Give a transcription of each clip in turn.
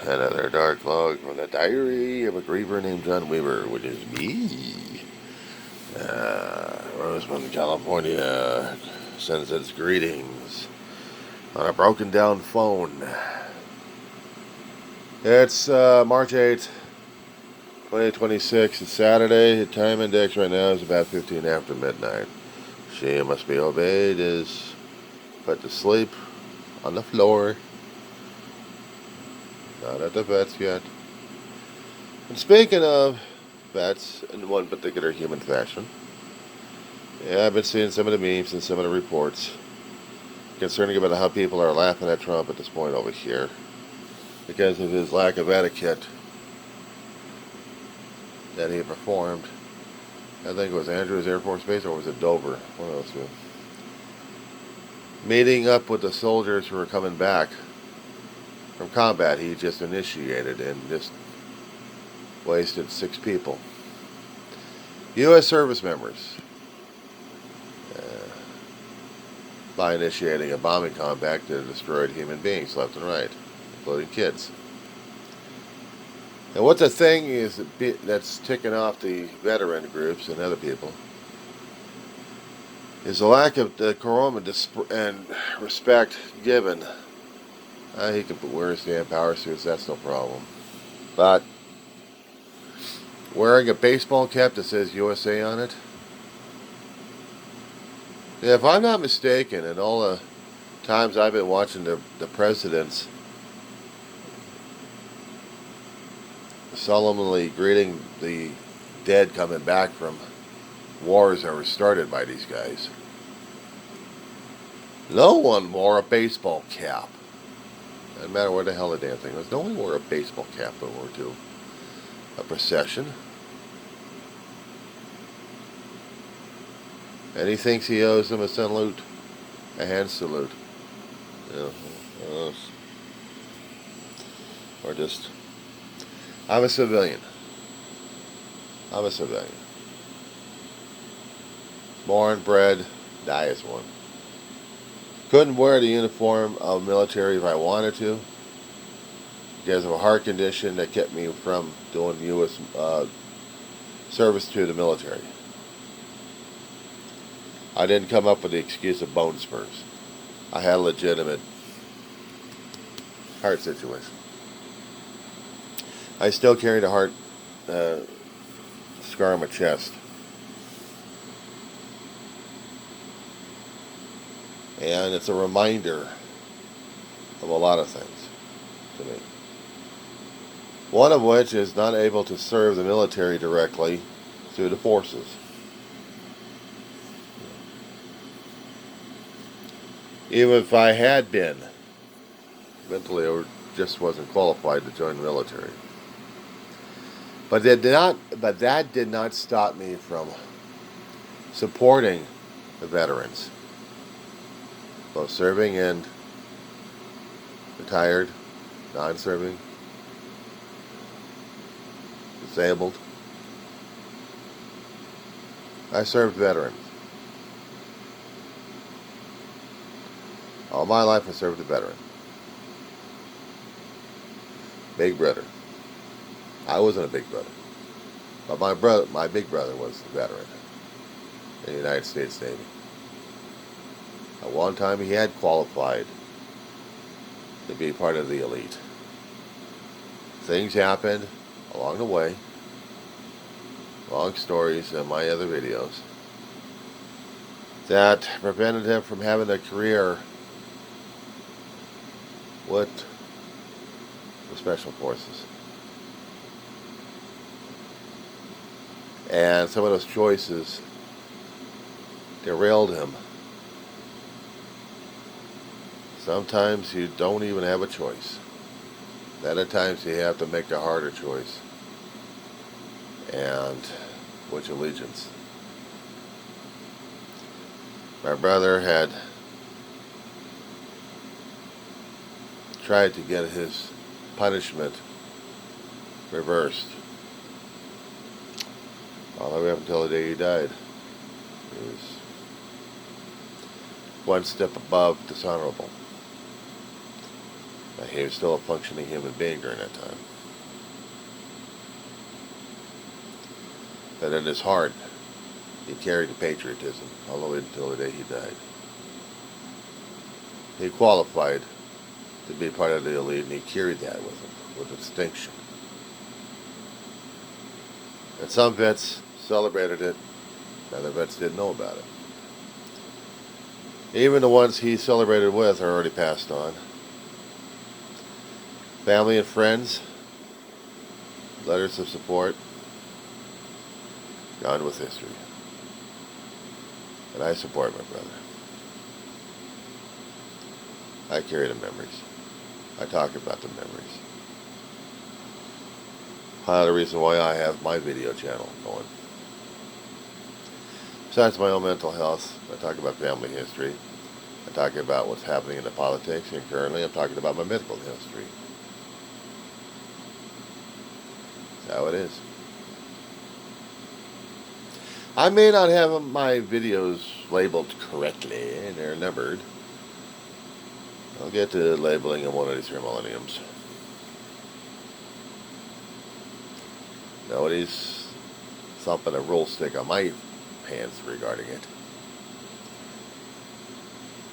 Another dark log from the diary of a griever named John Weaver, which is me. Roseman, California, sends its greetings on a broken down phone. It's March 8th, 2026. It's Saturday. The time index right now is about 15 after midnight. She must be obeyed, is put to sleep on the floor. Not at the vets yet. And speaking of vets, in one particular human fashion, yeah, I've been seeing some of the memes and some of the reports concerning about how people are laughing at Trump at this point over here because of his lack of etiquette that he performed. I think it was Andrews Air Force Base, or was it Dover? One of those two. Meeting up with the soldiers who were coming back from combat he just initiated and just wasted 6 people. U.S. service members. By initiating a bombing compact that destroyed human beings left and right, including kids. And what the thing is that's ticking off the veteran groups and other people is the lack of decorum and respect given. He can wear his damn power suits, that's no problem. But wearing a baseball cap that says USA on it, if I'm not mistaken, in all the times I've been watching the presidents solemnly greeting the dead coming back from wars that were started by these guys, no one wore a baseball cap. No matter what the hell the damn thing was, no one wore a baseball cap over to a procession. And he thinks he owes them a salute, a hand salute. Or just, I'm a civilian. Born, bred, die as one. Couldn't wear the uniform of military if I wanted to because of a heart condition that kept me from doing U.S. Service to the military. I didn't come up with the excuse of bone spurs. I had a legitimate heart situation. I still carry the heart scar on my chest. And it's a reminder of a lot of things to me. One of which is not able to serve the military directly through the forces. Even if I had been mentally or just wasn't qualified to join the military. But that did not stop me from supporting the veterans, both serving and retired, non-serving, disabled. I served veterans. All my life I served a veteran. Big brother. I wasn't a big brother. But my big brother was a veteran in the United States Navy. At one time he had qualified to be part of the elite. Things happened along the way. Long stories in my other videos that prevented him from having a career with the Special Forces. And some of those choices derailed him. Sometimes you don't even have a choice. At times you have to make a harder choice. And which allegiance? My brother had tried to get his punishment reversed all the way up until the day he died. He was one step above dishonorable. He was still a functioning human being during that time. But in his heart, he carried the patriotism all the way until the day he died. He qualified to be part of the elite, and he carried that with him, with distinction. And some vets celebrated it, other vets didn't know about it. Even the ones he celebrated with are already passed on. Family and friends, letters of support, gone with history. And I support my brother. I carry the memories. I talk about the memories. Part of the reason why I have my video channel going. Besides my own mental health, I talk about family history. I talk about what's happening in the politics, and currently I'm talking about my medical history. That's how it is. I may not have my videos labeled correctly, and they're numbered. I'll get to labeling in one of these 3 millenniums. Nobody's thumping a roll stick on my pants regarding it.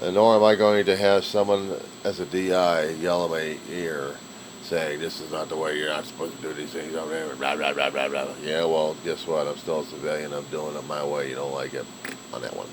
And nor am I going to have someone as a DI yell in my ear saying, this is not the way, you're not supposed to do these things, blah, blah, blah, blah, blah, blah. Yeah, well, guess what? I'm still a civilian. I'm doing it my way. You don't like it on that one.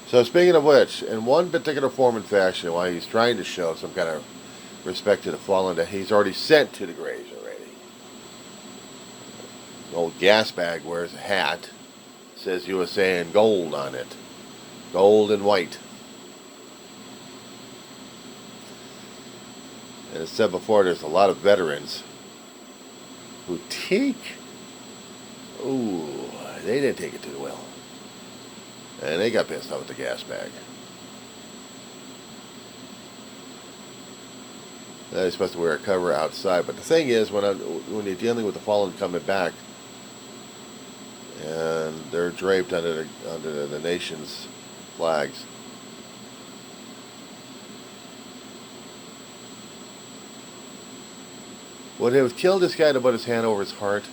So speaking of which, in one particular form and fashion, while he's trying to show some kind of respect to the fallen that he's already sent to the graves already. The old gas bag wears a hat, says USA in gold on it. Gold and white. And as said before, there's a lot of veterans who they didn't take it too well. And they got pissed off with the gas bag. They're supposed to wear a cover outside. But the thing is, when you're dealing with the fallen coming back, and they're draped under the nation's flags, would it have killed this guy to put his hand over his heart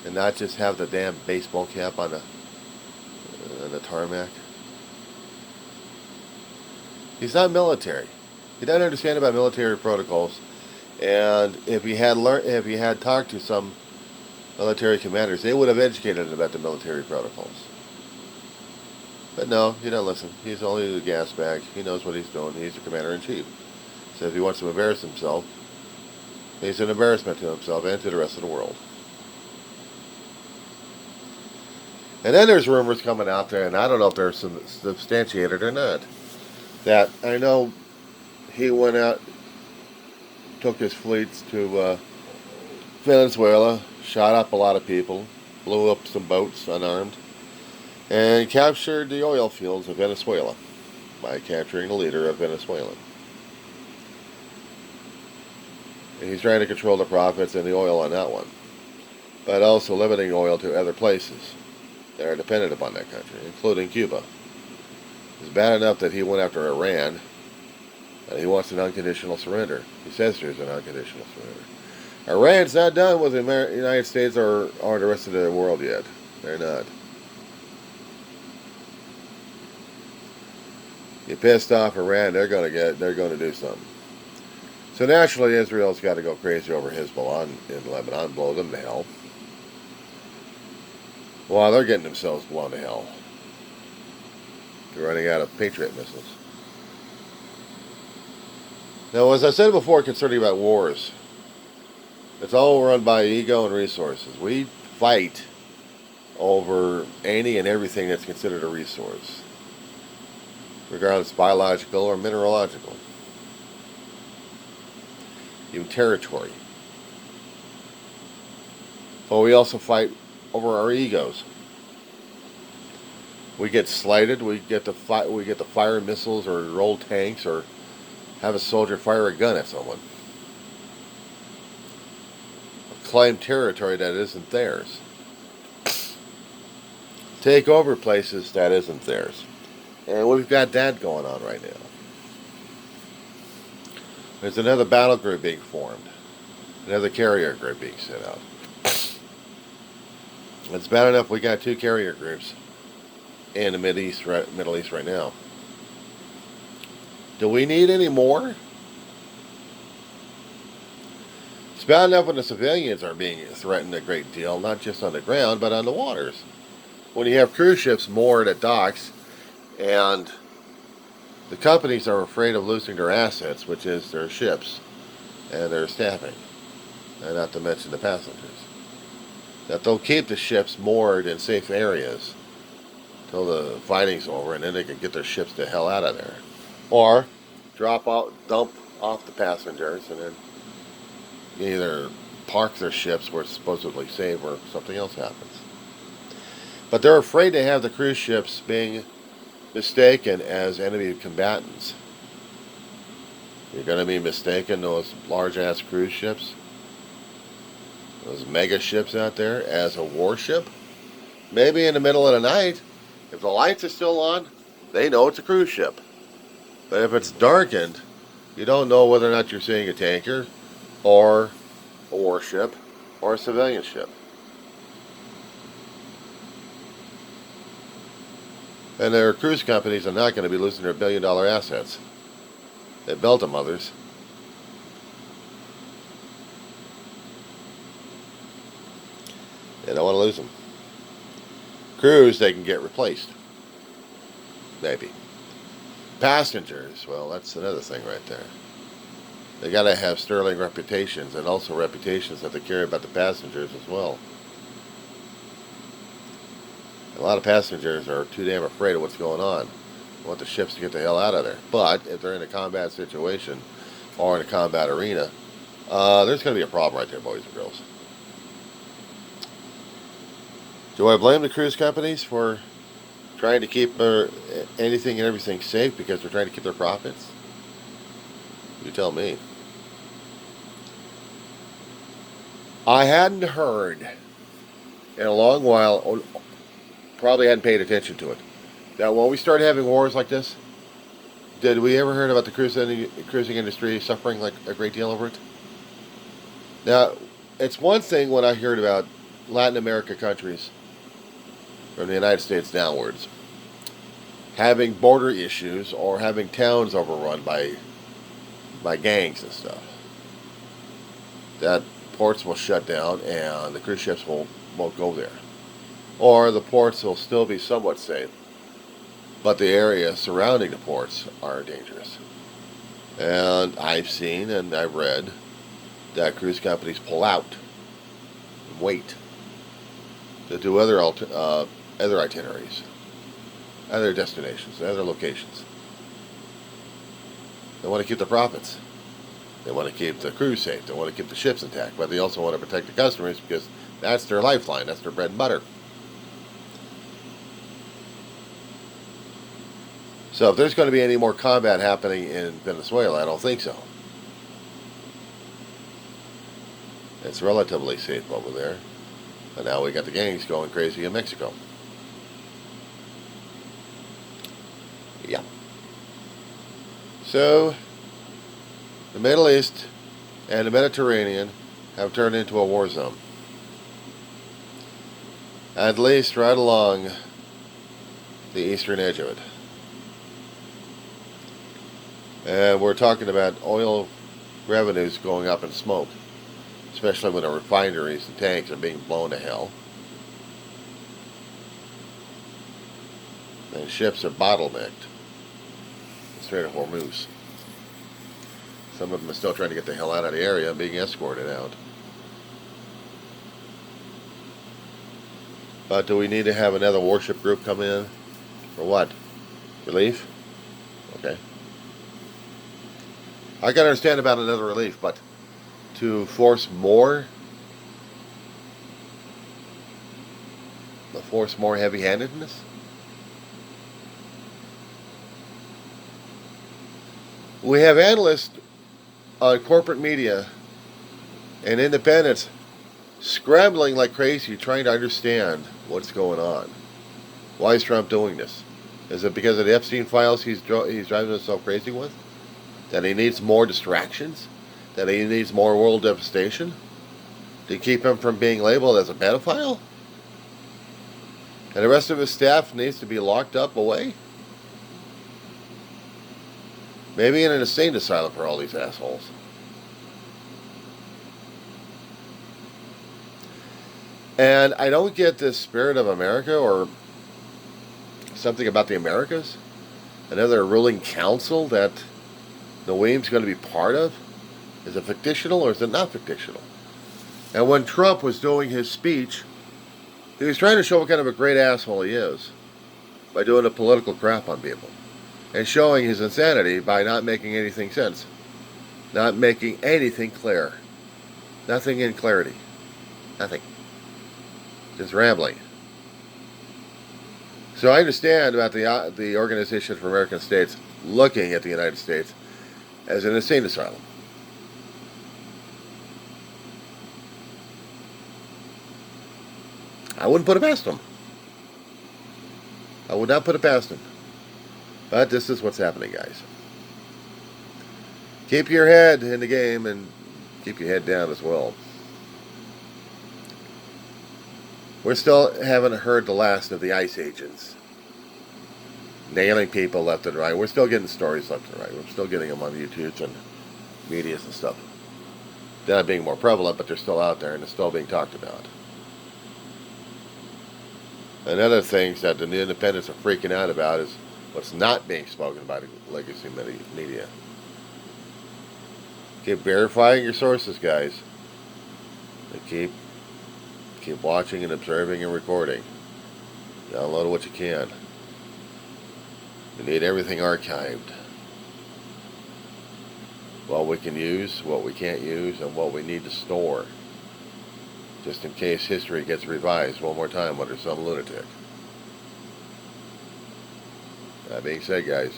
and not just have the damn baseball cap on the tarmac? He's not military. He doesn't understand about military protocols. And if he had talked to some military commanders, they would have educated him about the military protocols. But no, he doesn't listen. He's only the gas bag. He knows what he's doing. He's the commander-in-chief. So if he wants to embarrass himself, he's an embarrassment to himself and to the rest of the world. And then there's rumors coming out there, and I don't know if they're substantiated or not, that I know he went out, took his fleets to Venezuela, shot up a lot of people, blew up some boats unarmed, and captured the oil fields of Venezuela by capturing the leader of Venezuela. And he's trying to control the profits and the oil on that one, but also limiting oil to other places that are dependent upon that country, including Cuba. It's bad enough that he went after Iran, and he wants an unconditional surrender. He says there's an unconditional surrender. Iran's not done with the United States or the rest of the world yet. They're not. You pissed off Iran, they're going to do something. So naturally, Israel's got to go crazy over Hezbollah in Lebanon, blow them to hell. While they're getting themselves blown to hell. They're running out of Patriot missiles. Now, as I said before concerning about wars, it's all run by ego and resources. We fight over any and everything that's considered a resource, regardless biological or mineralogical. Even territory. But we also fight over our egos. We get slighted. We get to fire missiles or roll tanks or have a soldier fire a gun at someone. Claim territory that isn't theirs. Take over places that isn't theirs. And we've got that going on right now. There's another battle group being formed, another carrier group being sent out. It's bad enough we got two carrier groups in the Middle East right now. Do we need any more? It's bad enough when the civilians are being threatened a great deal, not just on the ground, but on the waters. When you have cruise ships moored at docks, and the companies are afraid of losing their assets, which is their ships and their staffing, and not to mention the passengers, that they'll keep the ships moored in safe areas till the fighting's over, and then they can get their ships the hell out of there, or dump off the passengers, and then either park their ships where it's supposedly safe, or something else happens. But they're afraid to have the cruise ships being mistaken as enemy combatants. You're going to be mistaken, those large-ass cruise ships, those mega ships out there, as a warship? Maybe in the middle of the night, if the lights are still on, they know it's a cruise ship. But if it's darkened, you don't know whether or not you're seeing a tanker, or a warship, or a civilian ship. And their cruise companies are not going to be losing their billion-dollar assets. They built them, others. They don't want to lose them. Crews, they can get replaced. Maybe. Passengers, well, that's another thing right there. They got to have sterling reputations, and also reputations that they care about the passengers as well. A lot of passengers are too damn afraid of what's going on. They want the ships to get the hell out of there. But if they're in a combat situation or in a combat arena, there's going to be a problem right there, boys and girls. Do I blame the cruise companies for trying to keep anything and everything safe because they're trying to keep their profits? You tell me. I hadn't heard in a long while, probably hadn't paid attention to it, that when we started having wars like this, did we ever heard about the cruising industry suffering like a great deal over it? Now, it's one thing when I heard about Latin America countries, from the United States downwards, having border issues or having towns overrun by gangs and stuff. That ports will shut down and the cruise ships won't go there. Or the ports will still be somewhat safe, but the area surrounding the ports are dangerous. And I've seen and I've read that cruise companies pull out and wait to do other itineraries, other destinations, other locations. They want to keep the profits. They want to keep the crew safe. They want to keep the ships intact, but they also want to protect the customers because that's their lifeline. That's their bread and butter. So if there's going to be any more combat happening in Venezuela, I don't think so. It's relatively safe over there. And now we got the gangs going crazy in Mexico. Yeah. So, the Middle East and the Mediterranean have turned into a war zone. At least right along the eastern edge of it. And we're talking about oil revenues going up in smoke, especially when the refineries and tanks are being blown to hell. And ships are bottlenecked. Strait of Hormuz. Some of them are still trying to get the hell out of the area and being escorted out. But do we need to have another warship group come in? For what? Relief? Okay. I can understand about another relief, but to force more heavy-handedness? We have analysts on corporate media and independents scrambling like crazy trying to understand what's going on. Why is Trump doing this? Is it because of the Epstein files he's driving himself crazy with? That he needs more distractions? That he needs more world devastation? To keep him from being labeled as a pedophile? And the rest of his staff needs to be locked up away? Maybe in an insane asylum for all these assholes. And I don't get this spirit of America or something about the Americas. Another ruling council that Naweem's going to be part of. Is it fictional or is it not fictional? And when Trump was doing his speech, he was trying to show what kind of a great asshole he is by doing a political crap on people. And showing his insanity by not making anything sense. Not making anything clear. Nothing in clarity. Nothing. Just rambling. So I understand about the Organization for American States looking at the United States as an insane asylum. I wouldn't put it past them. I would not put it past them. But this is what's happening, guys. Keep your head in the game and keep your head down as well. We still haven't heard the last of the ICE agents nailing people left and right. We're still getting stories left and right. We're still getting them on YouTube and medias and stuff. They're not being more prevalent, but they're still out there and they're still being talked about. And other things that the independents are freaking out about is what's not being spoken by the legacy media. Keep verifying your sources, guys. And keep watching and observing and recording. Download what you can. We need everything archived. What we can use, what we can't use, and what we need to store. Just in case history gets revised one more time under some lunatic. That being said, guys,